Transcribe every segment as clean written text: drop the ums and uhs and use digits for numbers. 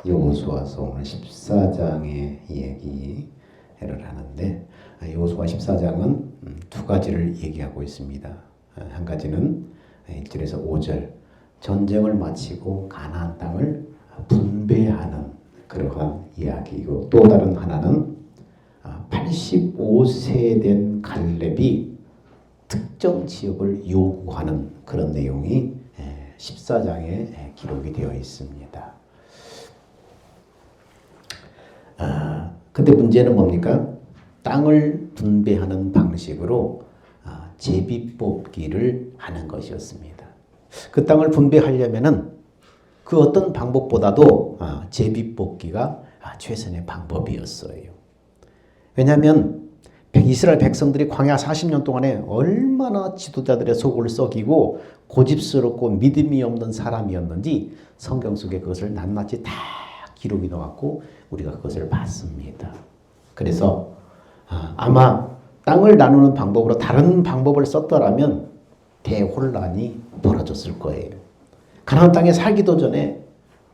여호수아서 오늘 14장의 얘기를 하는데 여호수아 14장은 두 가지를 얘기하고 있습니다. 한 가지는 1절에서 5절 전쟁을 마치고 가나안 땅을 분배하는 그러한 이야기이고, 또 다른 하나는 85세 된 갈렙이 특정 지역을 요구하는 그런 내용이 14장에 기록이 되어 있습니다. 근데 문제는 뭡니까? 땅을 분배하는 방식으로 제비뽑기를 하는 것이었습니다. 그 땅을 분배하려면은 그 어떤 방법보다도 제비뽑기가 최선의 방법이었어요. 왜냐하면 이스라엘 백성들이 광야 40년 동안에 얼마나 지도자들의 속을 썩이고 고집스럽고 믿음이 없는 사람이었는지 성경 속에 그것을 낱낱이 다 기록이 나왔고 우리가 그것을 봤습니다. 그래서 아마 땅을 나누는 방법으로 다른 방법을 썼더라면 대혼란이 벌어졌을 거예요. 가나안 땅에 살기도 전에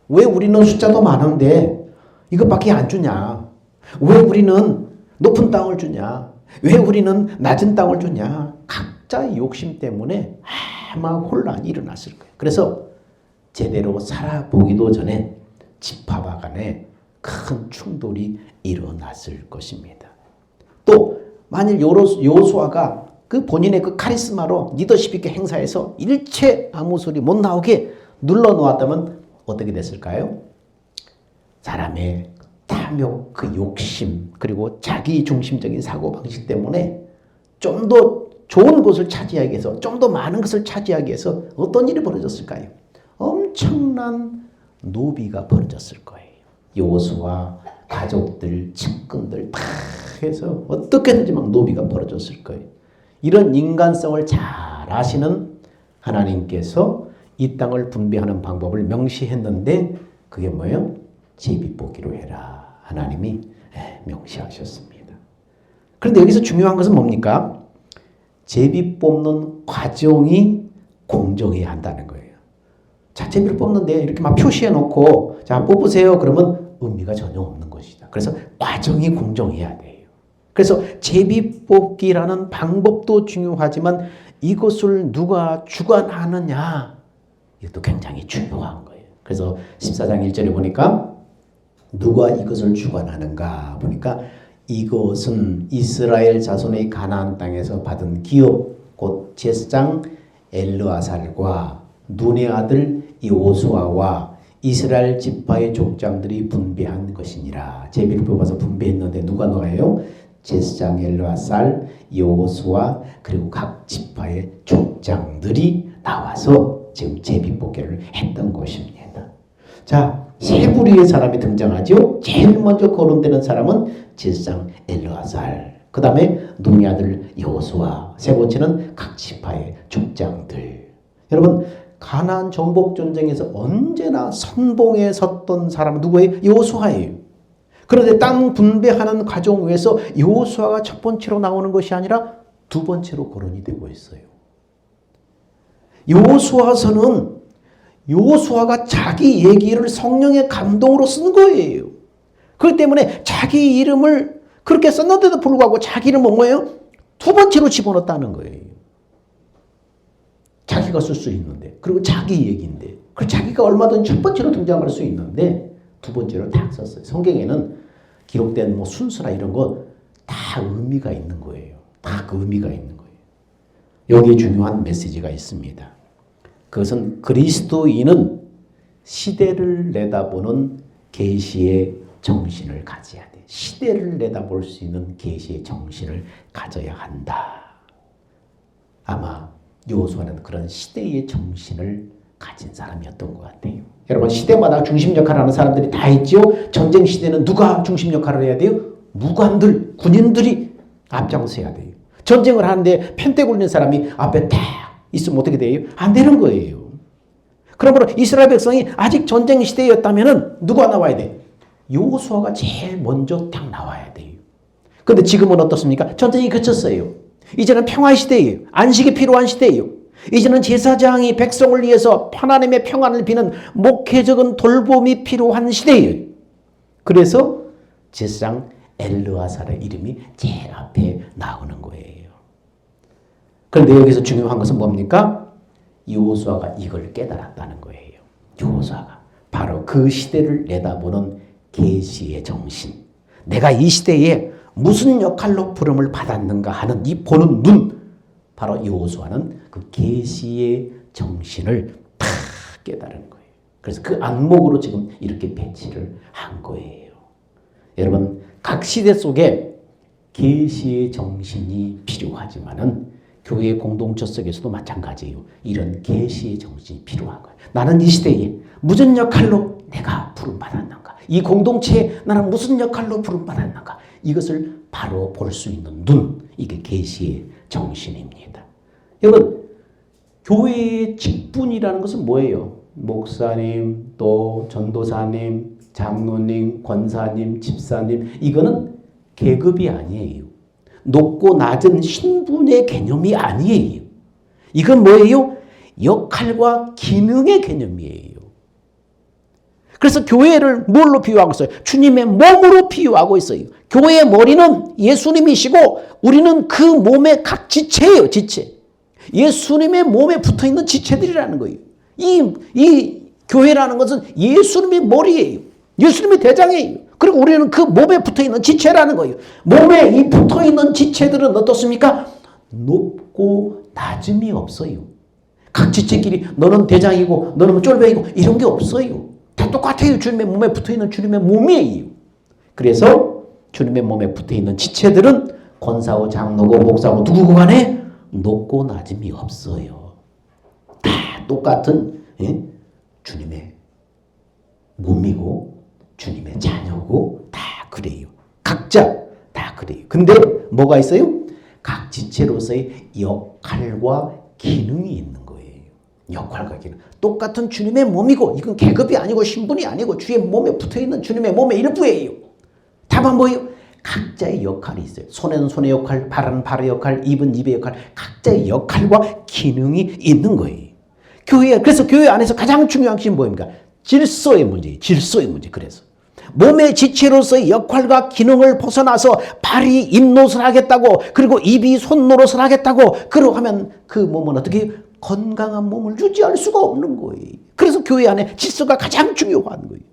왜 우리는 숫자도 많은데 이것밖에 안 주냐? 왜 우리는 높은 땅을 주냐? 왜 우리는 낮은 땅을 주냐? 각자의 욕심 때문에 아마 혼란이 일어났을 거예요. 그래서 제대로 살아보기도 전에 지파와 간에 큰 충돌이 일어났을 것입니다. 또 만일 여호수아가 그 본인의 그 카리스마로 리더십 있게 행사해서 일체 아무 소리 못 나오게 눌러놓았다면 어떻게 됐을까요? 사람의 탐욕, 그 욕심, 그리고 자기 중심적인 사고방식 때문에 좀 더 좋은 것을 차지하기 위해서, 좀 더 많은 것을 차지하기 위해서 어떤 일이 벌어졌을까요? 엄청난 노비가 벌어졌을 거예요. 여호수아 가족들, 측근들 다 해서 어떻게든지 막 노비가 벌어졌을 거예요. 이런 인간성을 잘 아시는 하나님께서 이 땅을 분배하는 방법을 명시했는데 그게 뭐예요? 제비뽑기로 해라. 하나님이 명시하셨습니다. 그런데 여기서 중요한 것은 뭡니까? 제비 뽑는 과정이 공정해야 한다는 거예요. 자, 제비를 뽑는데 이렇게 막 표시해 놓고 자, 뽑으세요. 그러면 의미가 전혀 없는 것이다. 그래서 과정이 공정해야 돼요. 그래서 제비 뽑기라는 방법도 중요하지만 이것을 누가 주관하느냐, 이것도 굉장히 중요한 거예요. 그래서 14장 1절에 보니까 누가 이것을 주관하는가 보니까 이것은 이스라엘 자손의 가나안 땅에서 받은 기업 곧 제사장 엘르아살과 눈의 아들 여호수아와 이스라엘 지파의 족장들이 분배한 것이니라. 제비를 뽑아서 분배했는데 누가 나와요? 제사장 엘르아살, 여호수아, 그리고 각 지파의 족장들이 나와서 지금 제비뽑기를 했던 것입니다. 자, 세 부류의 사람이 등장하죠. 제일 먼저 거론되는 사람은 제사장 엘르아살, 그 다음에 눈의 아들 여호수아, 세 번째는 각 지파의 족장들. 여러분, 가나안 정복 전쟁에서 언제나 선봉에 섰던 사람은 누구예요? 여호수아예요. 그런데 땅 분배하는 과정 위에서 여호수아가 첫 번째로 나오는 것이 아니라 두 번째로 거론이 되고 있어요. 여호수아서는 여호수아가 자기 얘기를 성령의 감동으로 쓴 거예요. 그렇기 때문에 자기 이름을 그렇게 썼는데도 불구하고 자기 이름은 뭐예요? 두 번째로 집어넣었다는 거예요. 자기가 쓸 수 있는데, 그리고 자기 얘기인데, 그 자기가 얼마든지 첫 번째로 등장할 수 있는데 두 번째로 딱 썼어요. 성경에는 기록된 뭐 순서나 이런 거 다 의미가 있는 거예요. 다 그 의미가 있는 거예요. 여기에 중요한 메시지가 있습니다. 그것은 그리스도인은 시대를 내다보는 계시의 정신을 가져야 돼. 시대를 내다볼 수 있는 계시의 정신을 가져야 한다. 아마 여호수아는 그런 시대의 정신을 가진 사람이었던 것 같아요. 여러분, 시대마다 중심 역할을 하는 사람들이 다 있죠. 전쟁 시대는 누가 중심 역할을 해야 돼요? 무관들, 군인들이 앞장서야 돼요. 전쟁을 하는데 편대 굴리는 사람이 앞에 딱 있으면 어떻게 돼요? 안 되는 거예요. 그러므로 이스라엘 백성이 아직 전쟁 시대였다면 누가 나와야 돼? 여호수아가 제일 먼저 딱 나와야 돼요. 그런데 지금은 어떻습니까? 전쟁이 그쳤어요. 이제는 평화의 시대예요. 안식이 필요한 시대예요. 이제는 제사장이 백성을 위해서 하나님의 평안을 비는 목회적인 돌봄이 필요한 시대예요. 그래서 제사장 엘르아살의 이름이 제일 앞에 나오는 거예요. 그런데 여기서 중요한 것은 뭡니까? 여호수아가 이걸 깨달았다는 거예요. 여호수아가 바로 그 시대를 내다보는 계시의 정신, 내가 이 시대에 무슨 역할로 부름을 받았는가 하는 이 보는 눈, 바로 여호수아는 그 계시의 정신을 다 깨달은 거예요. 그래서 그 안목으로 지금 이렇게 배치를 한 거예요. 여러분, 각 시대 속에 계시의 정신이 필요하지만은 교회 공동체 속에서도 마찬가지예요. 이런 계시의 정신이 필요한 거예요. 나는 이 시대에 무슨 역할로 내가 부름받았는가? 이 공동체에 나는 무슨 역할로 부름받았는가? 이것을 바로 볼 수 있는 눈, 이게 계시의 정신입니다. 여러분, 교회의 직분이라는 것은 뭐예요? 목사님, 또 전도사님, 장로님, 권사님, 집사님, 이거는 계급이 아니에요. 높고 낮은 신분의 개념이 아니에요. 이건 뭐예요? 역할과 기능의 개념이에요. 그래서 교회를 뭘로 비유하고 있어요? 주님의 몸으로 비유하고 있어요. 교회의 머리는 예수님이시고 우리는 그 몸의 각 지체예요. 지체. 예수님의 몸에 붙어있는 지체들이라는 거예요. 이 교회라는 것은 예수님의 머리예요. 예수님의 대장이에요. 그리고 우리는 그 몸에 붙어있는 지체라는 거예요. 몸에 이 붙어있는 지체들은 어떻습니까? 높고 낮음이 없어요. 각 지체끼리 너는 대장이고 너는 쫄병이고 이런 게 없어요. 다 똑같아요. 주님의 몸에 붙어있는 주님의 몸이에요. 그래서 주님의 몸에 붙어있는 지체들은 권사고 장로고 목사고 누구고 간에 높고 낮음이 없어요. 다 똑같은 주님의 몸이고 주님의 자녀고 다 그래요. 각자 다 그래요. 근데 뭐가 있어요? 각 지체로서의 역할과 기능이 있는 거예요. 역할과 기능. 똑같은 주님의 몸이고 이건 계급이 아니고 신분이 아니고 주의 몸에 붙어있는 주님의 몸의 일부예요. 다만 뭐예요? 각자의 역할이 있어요. 손에는 손의 역할, 발은 발의 역할, 입은 입의 역할, 각자의 역할과 기능이 있는 거예요. 그래서 교회 안에서 가장 중요한 것이 뭐입니까? 질서의 문제예요. 질서의 문제. 그래서 몸의 지체로서의 역할과 기능을 벗어나서 발이 입노릇을 하겠다고 그리고 입이 손노릇을 하겠다고 그러고 하면 그 몸은 어떻게 건강한 몸을 유지할 수가 없는 거예요. 그래서 교회 안에 질서가 가장 중요한 거예요.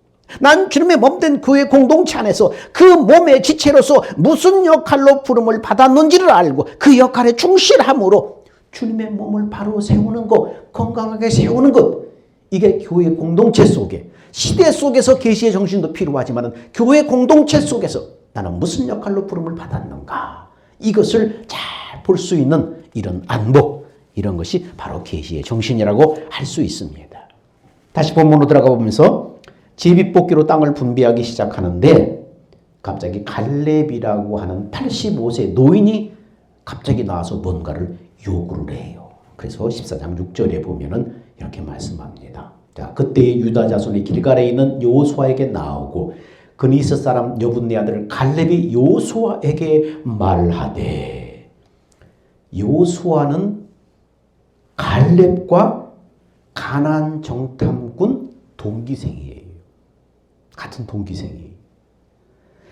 난 주님의 몸된 교회 공동체 안에서 그 몸의 지체로서 무슨 역할로 부름을 받았는지를 알고 그 역할에 충실함으로 주님의 몸을 바로 세우는 것, 건강하게 세우는 것, 이게 교회 공동체 속에 시대 속에서 계시의 정신도 필요하지만 교회 공동체 속에서 나는 무슨 역할로 부름을 받았는가 이것을 잘 볼 수 있는 이런 안목, 이런 것이 바로 계시의 정신이라고 할 수 있습니다. 다시 본문으로 들어가 보면서 제비뽑기로 땅을 분배하기 시작하는데 갑자기 갈렙이라고 하는 85세 노인이 갑자기 나와서 뭔가를 요구를 해요. 그래서 14장 6절에 보면은 이렇게 말씀합니다. 자, 그때 유다 자손이 길갈에 있는 여호수아에게 나오고 그니스 사람 여분네 아들 갈렙이 여호수아에게 말하되, 여호수아는 갈렙과 가나안 정탐꾼 동기생이에요. 같은 동기생이에요.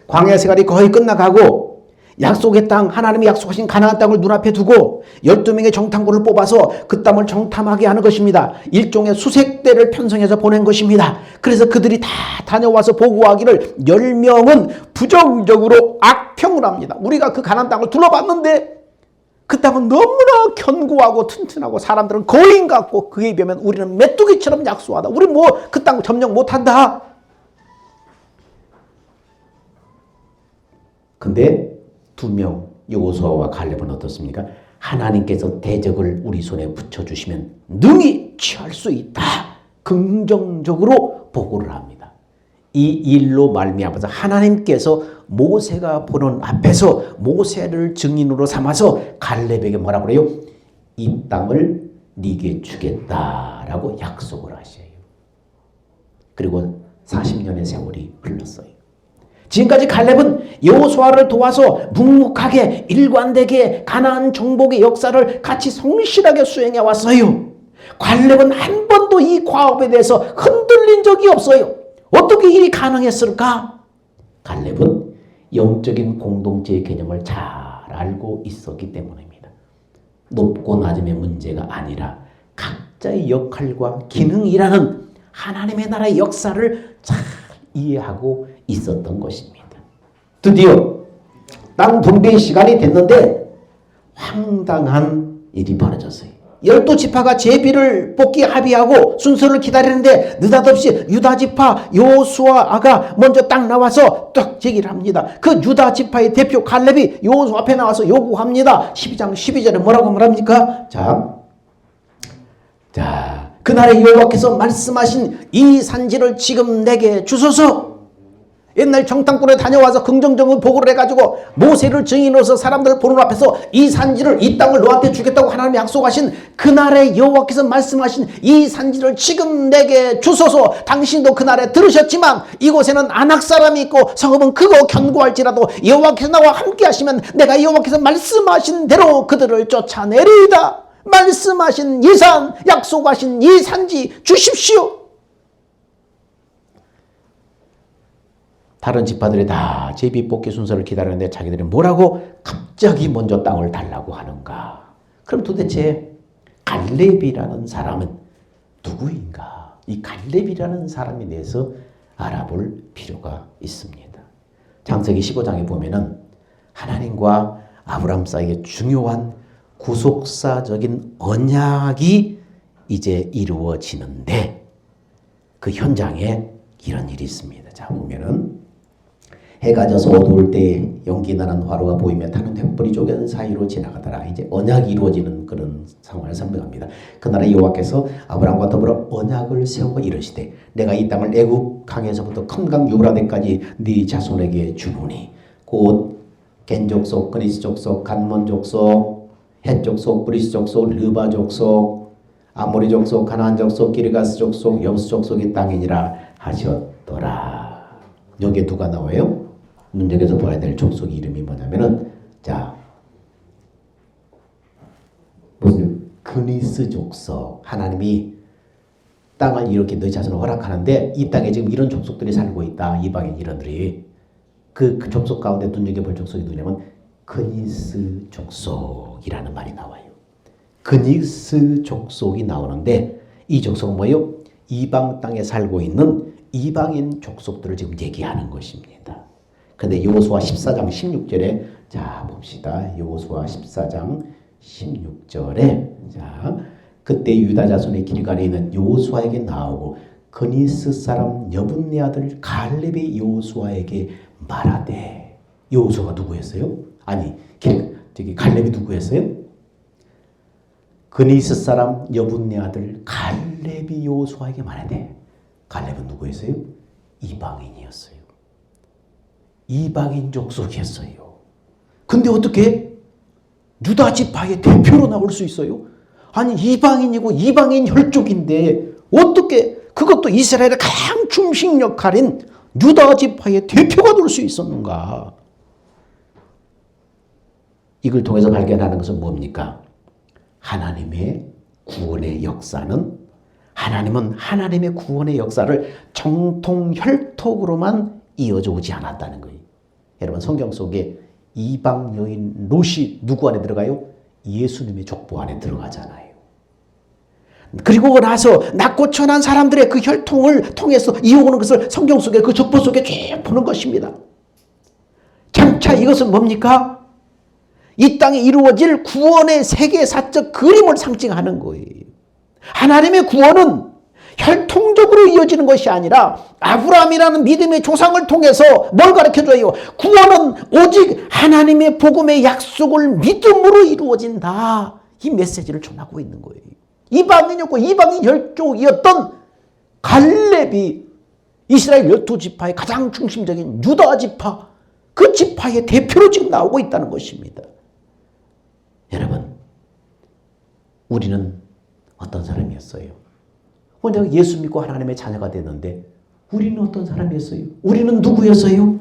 광야 생활이 거의 끝나가고 약속의 땅, 하나님이 약속하신 가나안 땅을 눈앞에 두고 12명의 정탐꾼을 뽑아서 그 땅을 정탐하게 하는 것입니다. 일종의 수색대를 편성해서 보낸 것입니다. 그래서 그들이 다 다녀와서 보고하기를 10명은 부정적으로 악평을 합니다. 우리가 그 가나안 땅을 둘러봤는데 그 땅은 너무나 견고하고 튼튼하고 사람들은 거인 같고 그에 비하면 우리는 메뚜기처럼 약소하다. 우리 그 땅 점령 못한다. 근데 2명 여호수아와 갈렙은 어떻습니까? 하나님께서 대적을 우리 손에 붙여주시면 능히 취할 수 있다. 긍정적으로 보고를 합니다. 이 일로 말미암아서 하나님께서 모세가 보는 앞에서 모세를 증인으로 삼아서 갈렙에게 뭐라고 그래요? 이 땅을 네게 주겠다라고 약속을 하셔요. 그리고 40년의 세월이 흘렀어요. 지금까지 칼렙은 여호수아를 도와서 묵묵하게 일관되게 가나안 정복의 역사를 같이 성실하게 수행해 왔어요. 칼렙은 한 번도 이 과업에 대해서 흔들린 적이 없어요. 어떻게 일이 가능했을까? 칼렙은 영적인 공동체의 개념을 잘 알고 있었기 때문입니다. 높고 낮음의 문제가 아니라 각자의 역할과 기능이라는 하나님의 나라의 역사를 잘 이해하고 있었던 것입니다. 드디어 땅 분배의 시간이 됐는데 황당한 일이 벌어졌어요. 12지파가 제비를 뽑기 합의하고 순서를 기다리는데 느닷없이 유다지파 여호수아가 먼저 딱 나와서 딱 얘기를 합니다. 그 유다지파의 대표 갈렙이 여호수아 앞에 나와서 요구합니다. 12장 12절에 뭐라고 말합니까? 자, 그날의 여호와께서 말씀하신 이 산지를 지금 내게 주소서. 옛날 정탐꾼에 다녀와서 긍정적으로 보고를 해가지고 모세를 증인으로서 사람들 보는 앞에서 이 산지를, 이 땅을 너한테 주겠다고 하나님이 약속하신 그날의 여호와께서 말씀하신 이 산지를 지금 내게 주소서. 당신도 그날에 들으셨지만 이곳에는 아낙 사람이 있고 성읍은 크고 견고할지라도 여호와께서 나와 함께 하시면 내가 여호와께서 말씀하신 대로 그들을 쫓아내리이다. 말씀하신 이 산, 약속하신 이 산지 주십시오. 다른 지파들이 다 제비 뽑기 순서를 기다리는데 자기들이 뭐라고 갑자기 먼저 땅을 달라고 하는가? 그럼 도대체 갈렙이라는 사람은 누구인가? 이 갈렙이라는 사람에 대해서 알아볼 필요가 있습니다. 창세기 15장에 보면은 하나님과 아브라함 사이에 중요한 구속사적인 언약이 이제 이루어지는데 그 현장에 이런 일이 있습니다. 자, 보면은 해가 져서 어두울 때 연기 나는 화로가 보이며 타는 횃불이 쪼개는 사이로 지나가더라. 이제 언약이 이루어지는 그런 상황을 설명합니다. 그날에 여호와께서 아브라함과 더불어 언약을 세우고 이르시되 내가 이 땅을 애굽 강에서부터 큰 강 유브라데까지 네 자손에게 주노니 곧 겐 족속, 그리스 족속, 간몬 족속, 헷 족속, 브리스 족속, 르바 족속, 아모리 족속, 가나안 족속, 기르가스 족속, 여부스 족속의 땅이니라 하셨더라. 여기에 누가 나와요? 눈여겨서 봐야 될 족속 이름이 뭐냐면은 자 무슨 그니스 족속. 하나님이 땅을 이렇게 너희 자손을 허락하는데 이 땅에 지금 이런 족속들이 살고 있다. 이방인 이런들이 그 족속 가운데 눈여겨볼 족속이 누구냐면 그니스 족속이라는 말이 나와요. 그니스 족속이 나오는데 이 족속은 뭐예요? 이방 땅에 살고 있는 이방인 족속들을 지금 얘기하는 것입니다. 그런데 여호수아 14장 16절에 자 봅시다. 여호수아 14장 16절에 자 그때 유다 자손의 길갈에 있는 여호수아에게 나오고 그니스 사람 여분네 아들 갈렙이 여호수아에게 말하되. 여호수아가 누구였어요? 아니 저기 갈렙이 누구였어요? 그니스 사람 여분네 아들 갈렙이 여호수아에게 말하되. 갈렙은 누구였어요? 이방인이었어요. 이방인 족속이었어요. 근데 어떻게 유다 지파의 대표로 나올 수 있어요? 아니 이방인이고 이방인 혈족인데 어떻게 그것도 이스라엘의 가장 중심 역할인 유다 지파의 대표가 될 수 있었는가? 이걸 통해서 발견하는 것은 뭡니까? 하나님의 구원의 역사는 하나님은 하나님의 구원의 역사를 정통 혈통으로만 이어져 오지 않았다는 거예요. 여러분 성경 속에 이방 여인 롯이 누구 안에 들어가요? 예수님의 족보 안에 들어가잖아요. 그리고 나서 낮고 천한 사람들의 그 혈통을 통해서 이어오는 것을 성경 속에 그 족보 속에 쭉 보는 것입니다. 장차 이것은 뭡니까? 이 땅에 이루어질 구원의 세계사적 그림을 상징하는 거예요. 하나님의 구원은 혈통적으로 이어지는 것이 아니라 아브라함이라는 믿음의 조상을 통해서 뭘 가르쳐줘요? 구원은 오직 하나님의 복음의 약속을 믿음으로 이루어진다. 이 메시지를 전하고 있는 거예요. 이방인이었고 이방인 혈족이었던 갈렙이 이스라엘 12지파의 가장 중심적인 유다 지파, 그 지파의 대표로 지금 나오고 있다는 것입니다. 여러분, 우리는 어떤 사람이었어요? 내가 예수 믿고 하나님의 자녀가 됐는데 우리는 어떤 사람이었어요? 우리는 누구였어요?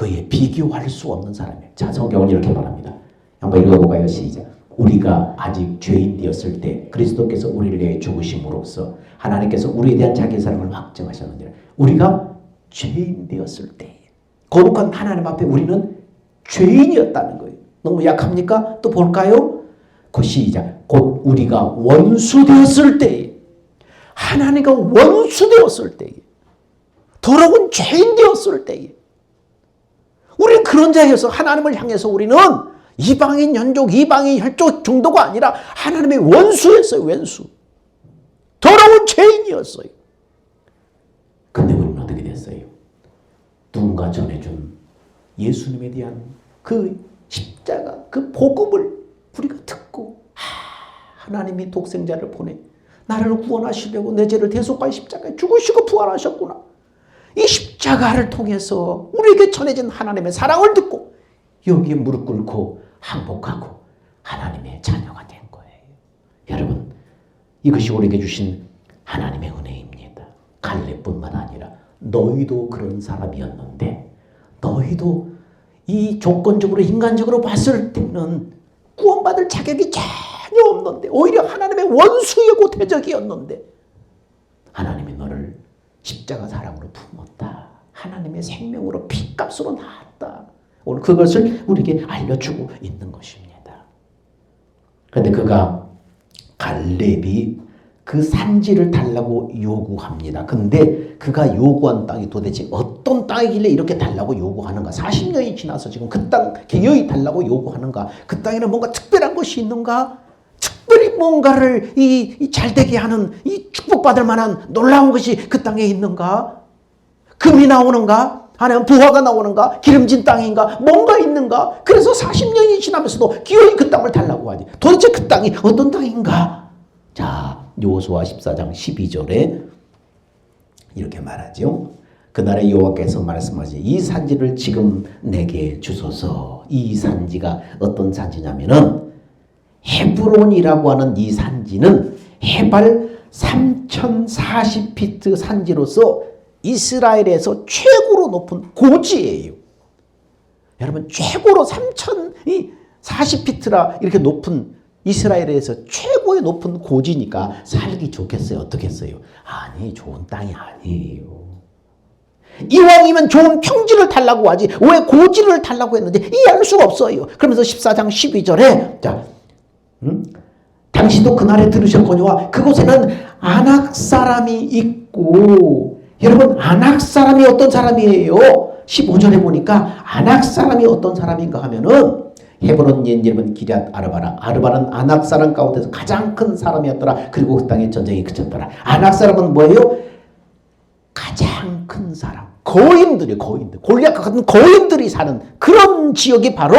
그에 비교할 수 없는 사람이에요. 자, 성경을 이렇게 말합니다. 한번 읽어볼까요? 시작. 우리가 아직 죄인 되었을 때 그리스도께서 우리를 위해 죽으심으로써 하나님께서 우리에 대한 자기의 사랑을 확증하셨느니라. 우리가 죄인 되었을 때 거룩한 하나님 앞에 우리는 죄인이었다는 거예요. 너무 약합니까? 또 볼까요? 그 시작. 곧 우리가 원수 되었을 때, 하나님과 원수 되었을 때, 더러운 죄인 되었을 때, 우리는 그런 자에서 하나님을 향해서 우리는 이방인 연족, 이방인 혈족 정도가 아니라 하나님의 원수였어요. 원수. 더러운 죄인이었어요. 근데 우리는 어떻게 됐어요? 누군가 전해준 예수님에 대한 그 십자가, 그 복음을 우리가 듣고 하나님이 독생자를 보내 나를 구원하시려고 내 죄를 대속할 십자가에 죽으시고 부활하셨구나. 이 십자가를 통해서 우리에게 전해진 하나님의 사랑을 듣고 여기에 무릎 꿇고 항복하고 하나님의 자녀가 된 거예요. 여러분, 이것이 우리에게 주신 하나님의 은혜입니다. 갈렙뿐만 아니라 너희도 그런 사람이었는데 너희도 이 조건적으로 인간적으로 봤을 때는 구원받을 자격이 전혀 없는데 오히려 하나님의 원수이고 대적이었는데 하나님이 너를 십자가 사랑으로 품었다. 하나님의 생명으로 피값으로 낳았다. 오늘 그것을 우리에게 알려주고 있는 것입니다. 그런데 갈렙이 그 산지를 달라고 요구합니다. 근데 그가 요구한 땅이 도대체 어떤 땅이길래 이렇게 달라고 요구하는가? 40년이 지나서 지금 그 땅 개여이 달라고 요구하는가? 그 땅에는 뭔가 특별한 것이 있는가? 특별히 뭔가를 잘되게 하는 이 축복받을 만한 놀라운 것이 그 땅에 있는가? 금이 나오는가? 아니면 부화가 나오는가? 기름진 땅인가? 뭔가 있는가? 그래서 40년이 지나면서도 기어이 그 땅을 달라고 하니 도대체 그 땅이 어떤 땅인가? 자, 여호수아 14장 12절에 이렇게 말하죠. 그날에 여호와께서 말씀하시니 이 산지를 지금 내게 주소서. 이 산지가 어떤 산지냐면은 헤브론이라고 하는 이 산지는 해발 3040피트 산지로서 이스라엘에서 최고로 높은 고지예요. 여러분, 최고로 3040피트라 이렇게 높은 이스라엘에서 최고의 높은 고지니까 살기 좋겠어요? 어떻겠어요? 아니, 좋은 땅이 아니에요. 이왕이면 좋은 평지를 달라고 하지 왜 고지를 달라고 했는지 이해할 수가 없어요. 그러면서 14장 12절에 자, 당신도 그날에 들으셨거니와 그곳에는 아낙 사람이 있고, 여러분, 아낙 사람이 어떤 사람이에요? 15절에 보니까 아낙 사람이 어떤 사람인가 하면은 헤브론 옛 이름은 기럇 아르바라. 아르바는 아낙 사람 가운데서 가장 큰 사람이었더라. 그리고 그 땅에 전쟁이 그쳤더라. 아낙 사람은 뭐예요? 가장 큰 사람. 거인들이 골리앗과 같은 거인들이 사는 그런 지역이 바로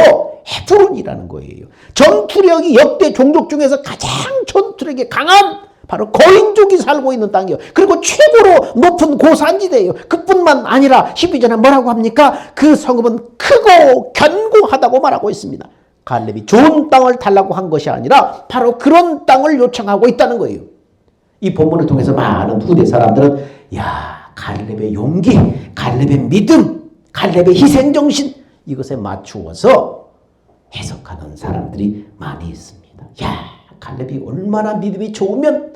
헤브론이라는 거예요. 전투력이 역대 종족 중에서 가장 전투력이 강한 바로 거인족이 살고 있는 땅이에요. 그리고 최고로 높은 고산지대예요. 그뿐만 아니라 12절에 뭐라고 합니까? 그 성읍은 크고 견고하다고 말하고 있습니다. 갈렙이 좋은 땅을 달라고 한 것이 아니라 바로 그런 땅을 요청하고 있다는 거예요. 이 본문을 통해서 많은 후대 사람들은 갈렙의 용기, 갈렙의 믿음, 갈렙의 희생정신 이것에 맞추어서 해석하는 사람들이 많이 있습니다. 갈렙이 얼마나 믿음이 좋으면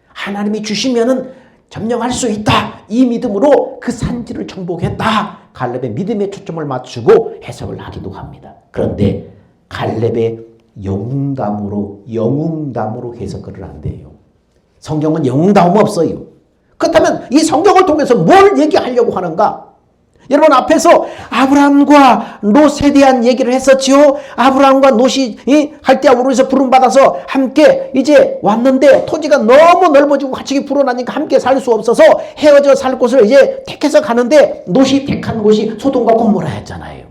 하나님이 주시면은 점령할 수 있다. 이 믿음으로 그 산지를 정복했다. 갈렙의 믿음에 초점을 맞추고 해석을 하기도 합니다. 그런데 갈렙의 영웅담으로 해석을 안 돼요. 성경은 영웅담 없어요. 그렇다면 이 성경을 통해서 뭘 얘기하려고 하는가? 여러분, 앞에서 아브라함과 롯에 대한 얘기를 했었지요. 아브라함과 롯이 할대아우르에서 부름받아서 함께 이제 왔는데 토지가 너무 넓어지고 가축이 불어나니까 함께 살 수 없어서 헤어져 살 곳을 이제 택해서 가는데 롯이 택한 곳이 소돔과 고모라였잖아요.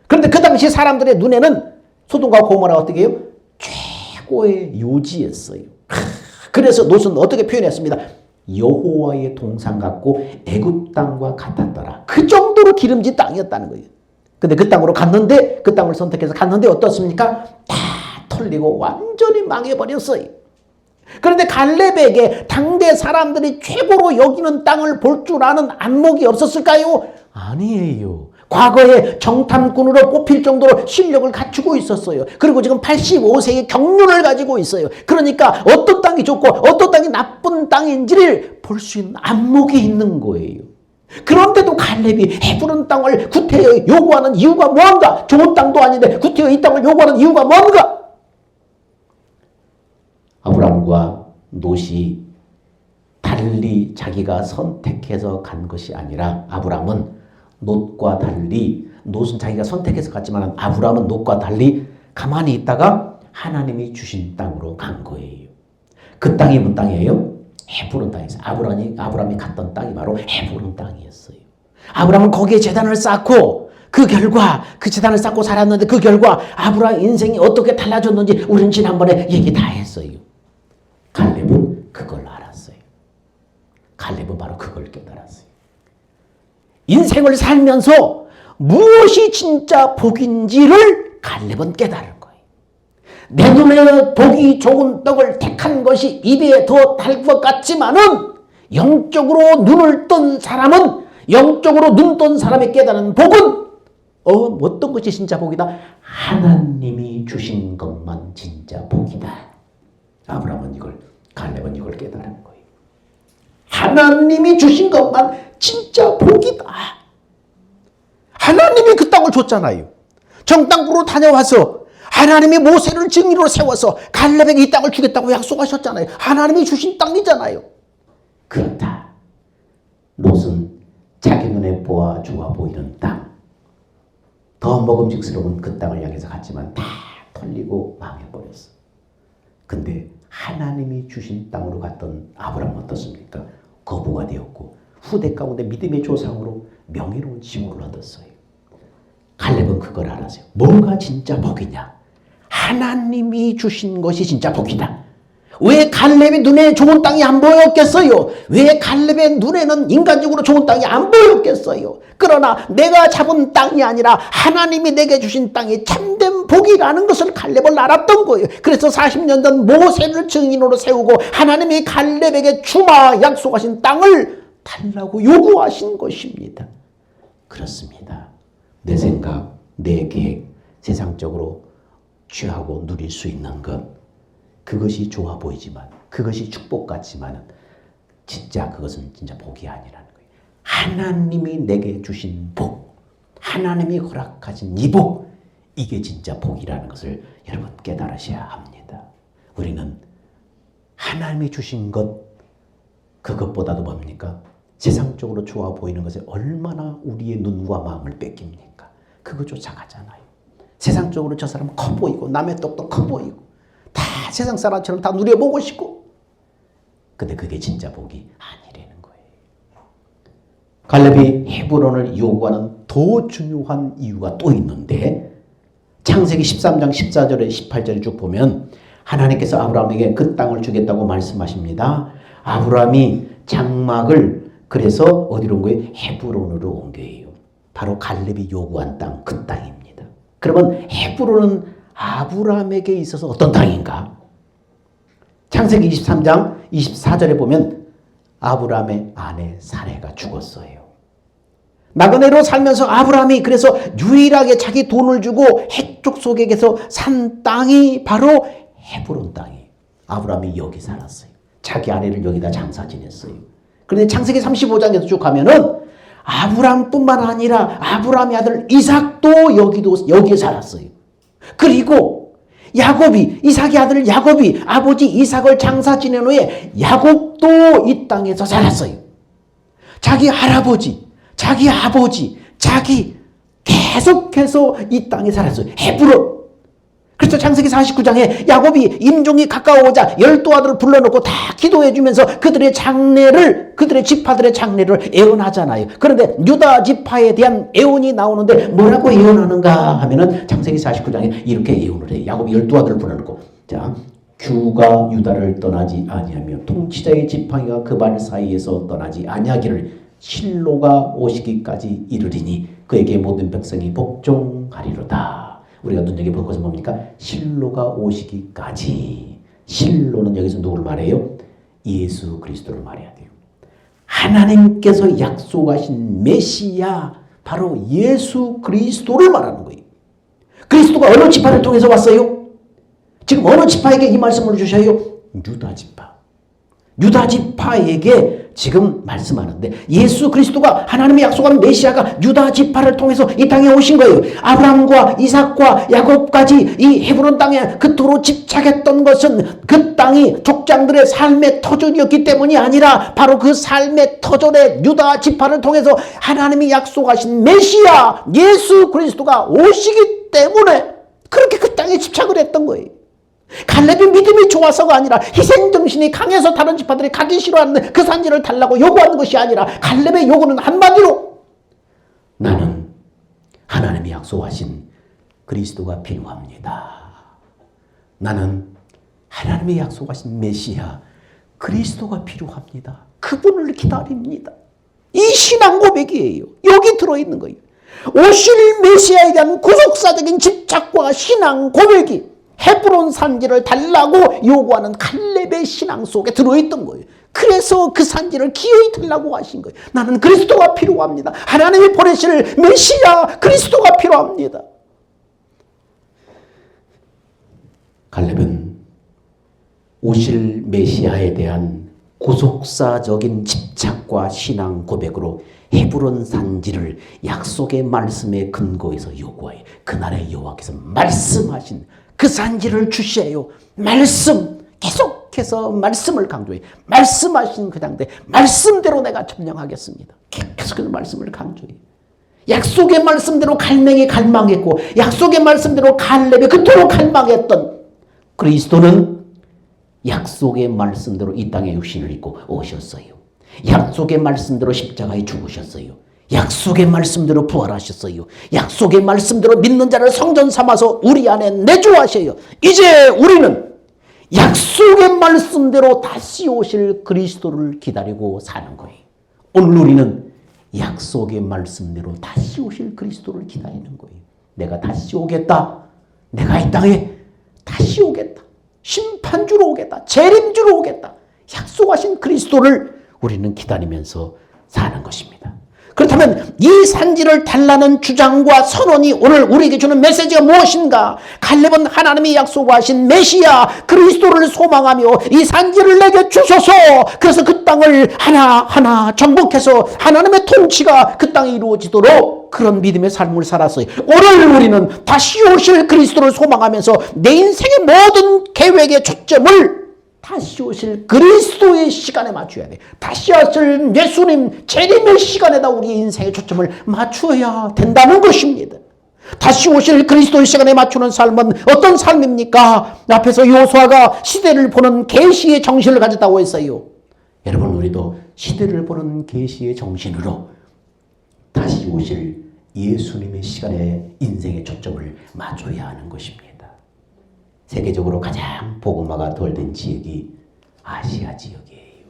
그런데 그 당시 사람들의 눈에는 소돔과 고모라가 어떻게 해요? 최고의 요지였어요. 그래서 롯은 어떻게 표현했습니다? 여호와의 동산 같고 애굽 땅과 같았더라. 그 정도로 기름진 땅이었다는 거예요. 근데 그 땅으로 갔는데, 그 땅을 선택해서 갔는데 어떻습니까? 다 털리고 완전히 망해버렸어요. 그런데 갈렙에게 당대 사람들이 최고로 여기는 땅을 볼 줄 아는 안목이 없었을까요? 아니에요. 과거에 정탐꾼으로 뽑힐 정도로 실력을 갖추고 있었어요. 그리고 지금 85세의 경륜을 가지고 있어요. 그러니까 어떤 땅이 좋고 어떤 땅이 나쁜 땅인지를 볼 수 있는 안목이 있는 거예요. 그런데도 갈렙이 헤브론 땅을 구태여 요구하는 이유가 뭔가? 좋은 땅도 아닌데 구태여 이 땅을 요구하는 이유가 뭔가? 아브람과 롯이 달리 자기가 선택해서 간 것이 아니라 아브람은 롯과 달리, 롯은 자기가 선택해서 갔지만 아브람은 롯과 달리 가만히 있다가 하나님이 주신 땅으로 간 거예요. 그 땅이 무슨 땅이에요? 헤브론 땅이었어요. 아브람이 갔던 땅이 바로 헤브론 땅이었어요. 아브람은 거기에 제단을 쌓고 그 결과 그 제단을 쌓고 살았는데 그 결과 아브람 인생이 어떻게 달라졌는지 우리는 지난번에 얘기 다 했어요. 갈렙은 그걸 알았어요. 갈렙은 바로 그걸 깨달았어요. 인생을 살면서 무엇이 진짜 복인지를 갈렙은 깨달을 거예요. 내 눈에 보기 좋은 떡을 택한 것이 입에 더 달 것 같지만은 영적으로 눈을 뜬 사람은, 영적으로 눈 뜬 사람이 깨달은 복은 어떤 것이 진짜 복이다? 하나님이 주신 것만 진짜 복이다. 아브라함은 이걸, 갈렙은 이걸 깨달은 거예요. 하나님이 주신 것만 진짜 복이다. 하나님이 그 땅을 줬잖아요. 정탐꾼으로 다녀와서 하나님이 모세를 증인으로 세워서 갈렙에게 이 땅을 주겠다고 약속하셨잖아요. 하나님이 주신 땅이잖아요. 그렇다. 롯은 자기 눈에 보아 좋아 보이는 땅, 더 먹음직스러운 그 땅을 향해서 갔지만 다 털리고 망해버렸어. 근데 하나님이 주신 땅으로 갔던 아브라함은 어떻습니까? 거부가 되었고 후대 가운데 믿음의 조상으로 명예로운 징후를 얻었어요. 갈렙은 그걸 알았어요. 뭐가 진짜 복이냐? 하나님이 주신 것이 진짜 복이다. 왜 갈렙의 눈에 좋은 땅이 안 보였겠어요? 왜 갈렙의 눈에는 인간적으로 좋은 땅이 안 보였겠어요? 그러나 내가 잡은 땅이 아니라 하나님이 내게 주신 땅이 참된 복이라는 것을 갈렙은 알았던 거예요. 그래서 40년 전 모세를 증인으로 세우고 하나님이 갈렙에게 주마 약속하신 땅을 달라고 요구하신 것입니다. 그렇습니다. 내 생각, 내 계획, 세상적으로 취하고 누릴 수 있는 것, 그것이 좋아 보이지만, 그것이 축복 같지만 진짜 그것은 진짜 복이 아니라는 거예요. 하나님이 내게 주신 복, 하나님이 허락하신 이 복, 이게 진짜 복이라는 것을 여러분 깨달으셔야 합니다. 우리는 하나님이 주신 것, 그것보다도 뭡니까? 세상적으로 좋아 보이는 것에 얼마나 우리의 눈과 마음을 뺏깁니까? 그거 쫓아가잖아요. 세상적으로 저 사람은 커 보이고 남의 떡도 커 보이고 다 세상 사람처럼 다 누려보고 싶고, 근데 그게 진짜 복이 아니라는 거예요. 갈렙이 헤브론을 요구하는 더 중요한 이유가 또 있는데, 창세기 13장 14절에 18절에 쭉 보면 하나님께서 아브라함에게 그 땅을 주겠다고 말씀하십니다. 아브라함이 장막을 그래서 어디로 온 거예요? 헤브론으로 옮겨요. 바로 갈렙이 요구한 땅, 그 땅입니다. 그러면 헤브론은 아브라함에게 있어서 어떤 땅인가? 창세기 23장 24절에 보면 아브라함의 아내 사레가 죽었어요. 나그네로 살면서 아브라함이 그래서 유일하게 자기 돈을 주고 해쪽 속에서 산 땅이 바로 헤브론 땅이에요. 아브라함이 여기 살았어요. 자기 아내를 여기다 장사 지냈어요. 그런데 창세기 35장에서 쭉 가면은 아브라함뿐만 아니라 아브라함의 아들 이삭도 여기에 살았어요. 그리고 야곱이, 이삭의 아들 야곱이 아버지 이삭을 장사 지낸 후에 야곱도 이 땅에서 살았어요. 자기 할아버지, 자기 아버지, 자기 계속해서 이 땅에 살았어요. 헤브론. 그래서 창세기 49장에 야곱이 임종이 가까워오자 12아들을 불러놓고 다 기도해주면서 그들의 장례를, 그들의 지파들의 장례를 애원하잖아요. 그런데 유다 지파에 대한 애원이 나오는데 뭐라고 애원하는가 하면은 창세기 49장에 이렇게 애원을 해요. 야곱이 12아들을 불러놓고, 자, 규가 유다를 떠나지 아니하며 통치자의 지팡이가 그 발 사이에서 떠나지 아니하기를 실로가 오시기까지 이르리니 그에게 모든 백성이 복종하리로다. 우리가 눈여겨볼 것은 뭡니까? 실로가 오시기까지. 실로는 여기서 누구를 말해요? 예수 그리스도를 말해야 돼요. 하나님께서 약속하신 메시아, 바로 예수 그리스도를 말하는 거예요. 그리스도가 어느 지파를 통해서 왔어요? 지금 어느 지파에게 이 말씀을 주셔요? 유다 지파. 유다 지파에게 지금 말씀하는데 예수 그리스도가 하나님이 약속한 메시아가 유다 지파를 통해서 이 땅에 오신 거예요. 아브라함과 이삭과 야곱까지 이 헤브론 땅에 그토록 집착했던 것은 그 땅이 족장들의 삶의 터전이었기 때문이 아니라 바로 그 삶의 터전의 유다 지파를 통해서 하나님이 약속하신 메시아 예수 그리스도가 오시기 때문에 그렇게 그 땅에 집착을 했던 거예요. 갈렙이 믿음이 좋아서가 아니라 희생정신이 강해서 다른 지파들이 가기 싫어하는 그 산지를 달라고 요구하는 것이 아니라 갈렙의 요구는 한마디로 나는 하나님이 약속하신 그리스도가 필요합니다. 나는 하나님이 약속하신 메시아 그리스도가 필요합니다. 그분을 기다립니다. 이 신앙 고백이에요. 여기 들어있는 거예요. 오실 메시아에 대한 구속사적인 집착과 신앙 고백이 헤브론 산지를 달라고 요구하는 갈렙의 신앙 속에 들어있던 거예요. 그래서 그 산지를 기어이 들라고 하신 거예요. 나는 그리스도가 필요합니다. 하나님이 보내실 메시아 그리스도가 필요합니다. 갈렙은 오실 메시아에 대한 구속사적인 집착과 신앙 고백으로 헤브론 산지를 약속의 말씀에 근거해서 요구하여 그날의 여호와께서 말씀하신 그 산지를 주시에요. 말씀 계속해서 말씀을 강조해. 말씀하신 그 장대 말씀대로 내가 점령하겠습니다. 계속해서 말씀을 강조해. 약속의 말씀대로 갈맹이 갈망했고 약속의 말씀대로 갈렙이 그토록 갈망했던 그리스도는 약속의 말씀대로 이 땅에 육신을 입고 오셨어요. 약속의 말씀대로 십자가에 죽으셨어요. 약속의 말씀대로 부활하셨어요. 약속의 말씀대로 믿는 자를 성전 삼아서 우리 안에 내주하셔요. 이제 우리는 약속의 말씀대로 다시 오실 그리스도를 기다리고 사는 거예요. 오늘 우리는 약속의 말씀대로 다시 오실 그리스도를 기다리는 거예요. 내가 다시 오겠다. 내가 이 땅에 다시 오겠다. 심판주로 오겠다. 재림주로 오겠다. 약속하신 그리스도를 우리는 기다리면서 사는 것입니다. 그렇다면 이 산지를 달라는 주장과 선언이 오늘 우리에게 주는 메시지가 무엇인가? 갈렙은 하나님이 약속하신 메시아 그리스도를 소망하며 이 산지를 내게 주소서. 그래서 그 땅을 하나하나 정복해서 하나님의 통치가 그 땅에 이루어지도록 그런 믿음의 삶을 살았어요. 오늘 우리는 다시 오실 그리스도를 소망하면서 내 인생의 모든 계획의 초점을 다시 오실 그리스도의 시간에 맞춰야 돼. 다시 오실 예수님 재림의 시간에다 우리 인생의 초점을 맞춰야 된다는 것입니다. 다시 오실 그리스도의 시간에 맞추는 삶은 어떤 삶입니까? 앞에서 여호수아가 시대를 보는 계시의 정신을 가졌다고 했어요. 여러분 우리도 시대를 보는 계시의 정신으로 다시 오실 예수님의 시간에 인생의 초점을 맞춰야 하는 것입니다. 세계적으로 가장 복음화가 덜 된 지역이 아시아 지역이에요.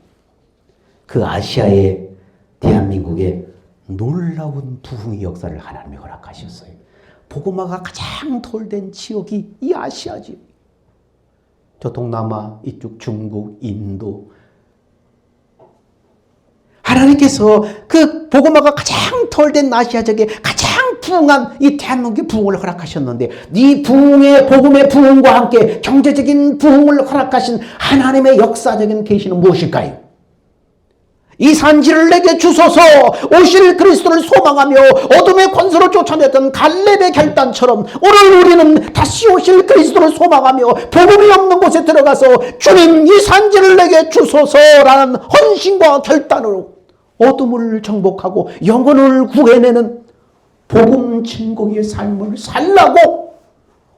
그 아시아의 대한민국에 놀라운 부흥의 역사를 하나님이 허락하셨어요. 복음화가 가장 덜 된 지역이 이 아시아 지역. 저 동남아 이쪽 중국, 인도. 하나님께서 그 복음화가 가장 덜 된 아시아 지역에 가장 부흥한 이 대한민국의 부흥을 허락하셨는데 이 부흥의 복음의 부흥과 함께 경제적인 부흥을 허락하신 하나님의 역사적인 계시는 무엇일까요? 이 산지를 내게 주소서. 오실 그리스도를 소망하며 어둠의 권세로 쫓아냈던 갈렙의 결단처럼 오늘 우리는 다시 오실 그리스도를 소망하며 복음이 없는 곳에 들어가서 주님 이 산지를 내게 주소서라는 헌신과 결단으로 어둠을 정복하고 영혼을 구해내는 복음 증거의 삶을 살라고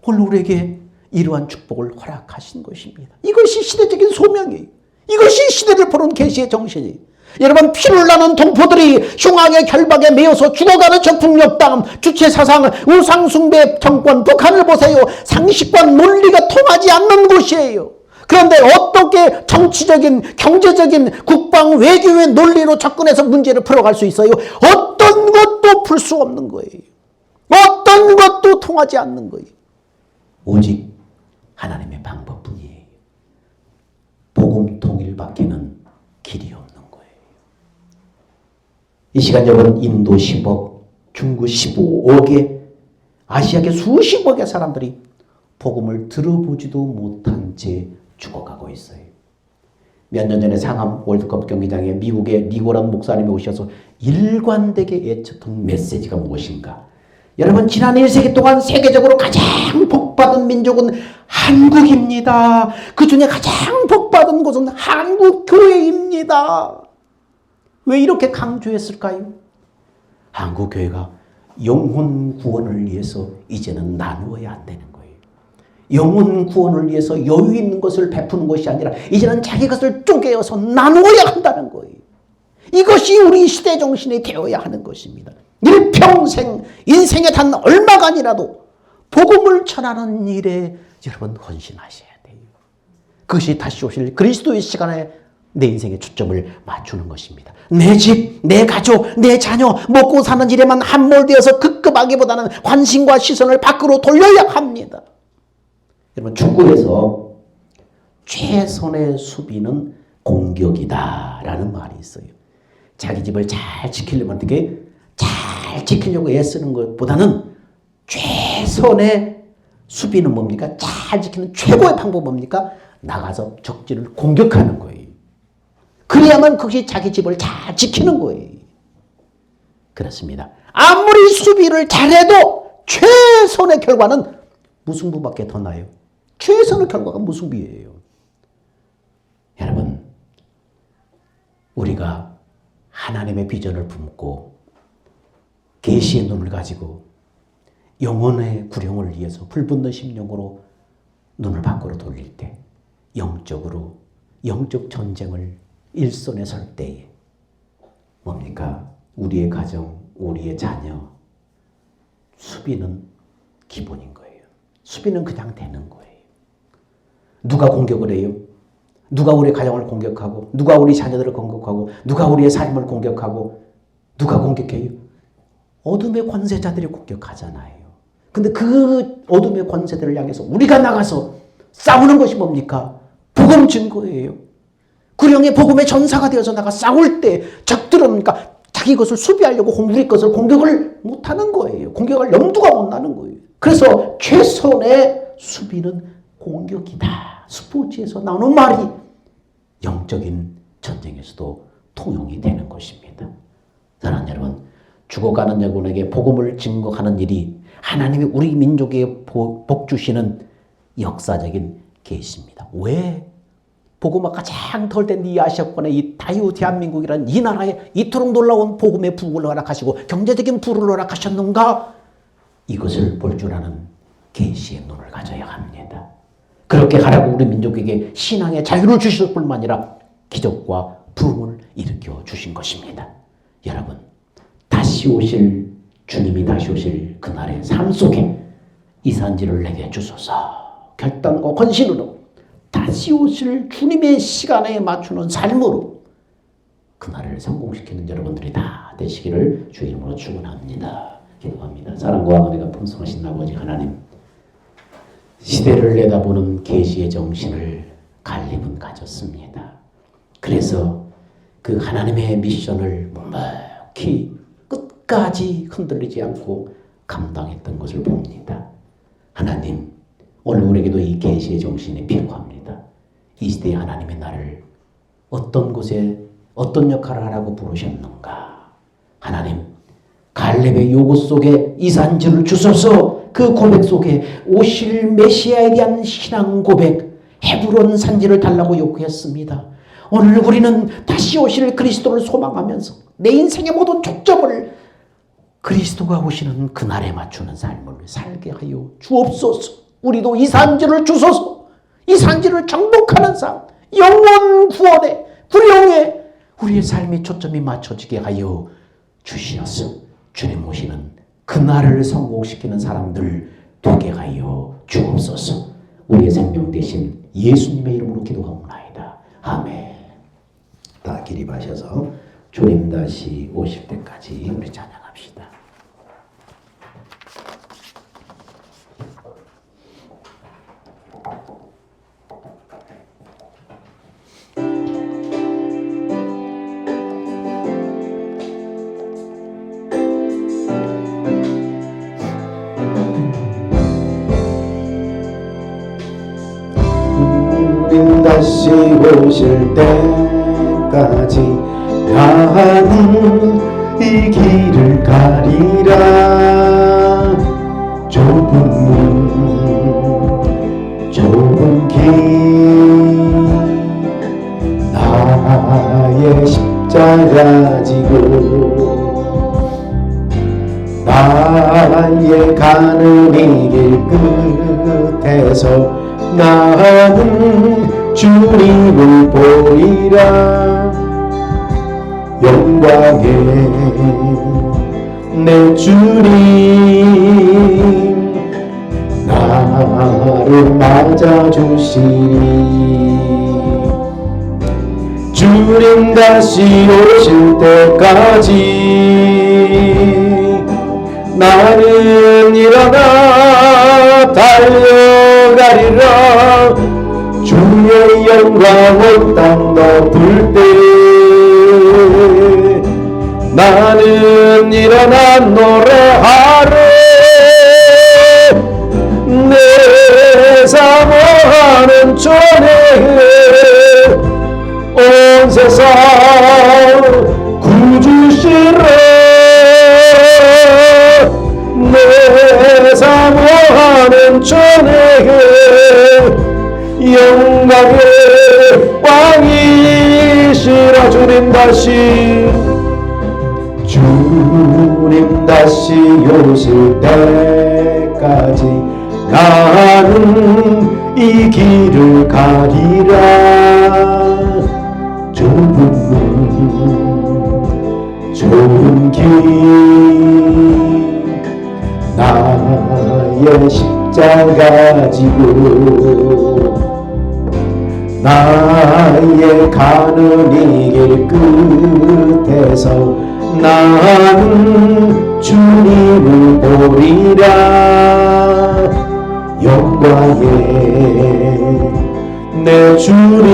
오늘 우리에게 이러한 축복을 허락하신 것입니다. 이것이 시대적인 소명이에요. 이것이 시대를 보는 계시의 정신이에요. 여러분 피를 나는 동포들이 흉악의 결박에 매여서 죽어가는 적풍역 땅 주체사상 우상숭배 정권 북한을 보세요. 상식과 논리가 통하지 않는 곳이에요. 그런데 어떻게 정치적인 경제적인 국방 외교의 논리로 접근해서 문제를 풀어갈 수 있어요? 어떤 것도 풀 수 없는 거예요. 어떤 것도 통하지 않는 거예요. 오직 하나님의 방법뿐이에요. 복음 통일밖에는 길이 없는 거예요. 이 시간 여러분 인도 10억, 중국 15억의 아시아계 수십억의 사람들이 복음을 들어보지도 못한 채 죽어가고 있어요. 몇 년 전에 상암 월드컵 경기장에 미국의 리고란 목사님이 오셔서 일관되게 외쳤던 메시지가 무엇인가? 여러분, 지난 1세기 동안 세계적으로 가장 복받은 민족은 한국입니다. 그 중에 가장 복받은 곳은 한국교회입니다. 왜 이렇게 강조했을까요? 한국교회가 영혼 구원을 위해서 이제는 나누어야 안 되는 거예요. 영혼 구원을 위해서 여유 있는 것을 베푸는 것이 아니라 이제는 자기 것을 쪼개어서 나누어야 한다는 거예요. 이것이 우리 시대 정신이 되어야 하는 것입니다. 일평생 인생의 단 얼마간이라도 복음을 전하는 일에 여러분 헌신하셔야 돼요. 그것이 다시 오실 그리스도의 시간에 내 인생의 초점을 맞추는 것입니다. 내 집, 내 가족, 내 자녀 먹고 사는 일에만 함몰되어서 급급하기보다는 관심과 시선을 밖으로 돌려야 합니다. 여러분, 축구에서 최선의 수비는 공격이다라는 말이 있어요. 자기 집을 잘 지키려면 어떻게? 잘 지키려고 애쓰는 것보다는 최선의 수비는 뭡니까? 잘 지키는 최고의 방법은 뭡니까? 나가서 적진을 공격하는 거예요. 그래야만 그것이 자기 집을 잘 지키는 거예요. 그렇습니다. 아무리 수비를 잘해도 최선의 결과는 무승부밖에 더 나요. 최선의 결과가 무승부예요. 여러분, 우리가 하나님의 비전을 품고 계시의 눈을 가지고 영혼의 구령을 위해서 불붙는 심령으로 눈을 밖으로 돌릴 때 영적으로 영적 전쟁을 일선에 설 때에 뭡니까? 우리의 가정, 우리의 자녀 수비는 기본인 거예요. 수비는 그냥 되는 거예요. 누가 공격을 해요? 누가 우리 가정을 공격하고 누가 우리 자녀들을 공격하고 누가 우리의 삶을 공격하고 누가 공격해요? 어둠의 권세자들이 공격하잖아요. 근데 그 어둠의 권세들을 향해서 우리가 나가서 싸우는 것이 뭡니까? 복음 증거예요. 구령의 복음의 전사가 되어서 나가 싸울 때 적들은 그러니까 자기 것을 수비하려고 우리 것을 공격을 못하는 거예요. 공격할 염두가 못 나는 거예요. 그래서 최선의 수비는 공격이다. 스포츠에서 나오는 말이 영적인 전쟁에서도 통용이 되는 것입니다. 사랑하는 여러분, 죽어가는 여러분에게 복음을 증거하는 일이 하나님이 우리 민족에 복 주시는 역사적인 계시입니다. 왜? 복음화 가장 덜 된 이 아시아권의 이 다유 대한민국이라는 이 나라에 이토록 놀라운 복음의 부흥을 허락하시고 경제적인 부를 허락하셨는가? 이것을 볼 줄 아는 계시의 눈을 가져야 합니다. 그렇게 하라고 우리 민족에게 신앙의 자유를 주실 뿐만 아니라 기적과 부흥을 일으켜 주신 것입니다. 여러분, 다시 오실 주님이 다시 오실 그날의 삶 속에 이산지를 내게 주소서. 결단과 헌신으로 다시 오실 주님의 시간에 맞추는 삶으로 그날을 성공시키는 여러분들이 다 되시기를 주의 이름으로 축원합니다. 기도합니다. 사랑과 은혜가 풍성하신 아버지 하나님, 시대를 내다보는 계시의 정신을 갈렙은 가졌습니다. 그래서 그 하나님의 미션을 묵묵히 끝까지 흔들리지 않고 감당했던 것을 봅니다. 하나님, 오늘 우리에게도 이 계시의 정신이 필요합니다. 이 시대에 하나님의 나를 어떤 곳에 어떤 역할을 하라고 부르셨는가? 하나님, 갈렙의 요구 속에 이산지를 주소서. 그 고백 속에 오실 메시아에 대한 신앙 고백, 헤브론 산지를 달라고 요구했습니다. 오늘 우리는 다시 오실 그리스도를 소망하면서 내 인생의 모든 초점을 그리스도가 오시는 그날에 맞추는 삶을 살게 하여 주옵소서. 우리도 이 산지를 주소서. 이 산지를 정복하는 삶, 영원 구원에 구령에 우리의 삶의 초점이 맞춰지게 하여 주시옵소서. 주님 오시는 그날을 성공시키는 사람들 되게 하여 주옵소서. 우리의 생명 대신 예수님의 이름으로 기도하옵나이다. 아멘. 다 기립하셔서 주님 다시 오실 때까지 우리 찬양합시다. 다시 오실 때까지 나는 이 길을 가리라. 좁은 문 좁은 길 나의 십자가 지고 나의 가는 이 길 끝에서 나는 주님을 보리라. 영광의 내 주님 나를 맞아주시니 주님 다시 오실 때까지 나는 일어나 달려가리라. 주의 영광 온 땅 덮을 때 나는 일어나 노래하리. 내 사모하는 전에 온 세상 구주시라. 내 사모하는 전에 영광의 왕이시라. 주님 다시 오실 때까지 나는 이 길을 가리라. 좁은 문 좁은 길 나의 십자가 지고 나의 가는 이 길 끝에서 나는 주님을 보리라. 영광의 내 주님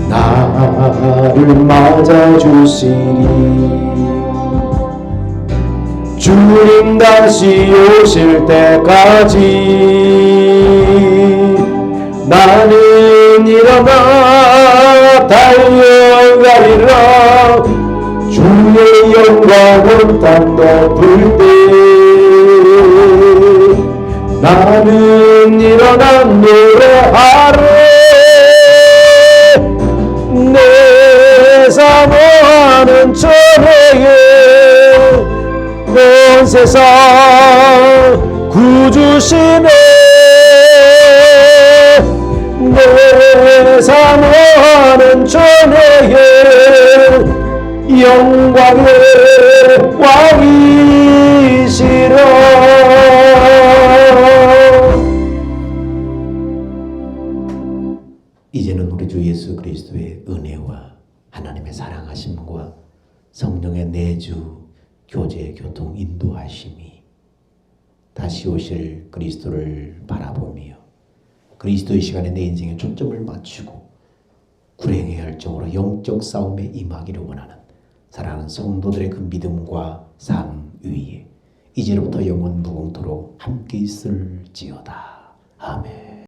나를 맞아주시리. 주님 다시 오실 때까지 나는 일어나 달려가리라. 주의 영광 온 땅 덮을 때 나는 일어나 노래하리. 내 사모하는 전에 온 세상 구주시네. 내 사모하는 전에 영광의 왕이시라. 이제는 우리 주 예수 그리스도의 은혜와 하나님의 사랑하심과 성령의 내주 교제 교통 인도하심이 다시 오실 그리스도를 바라보며 그리스도의 시간에 내 인생에 초점을 맞추고 불행의 열정으로 영적 싸움에 임하기를 원하는 사랑하는 성도들의 그 믿음과 삶 위에 이제로부터 영원 무궁토록 함께 있을지어다. 아멘.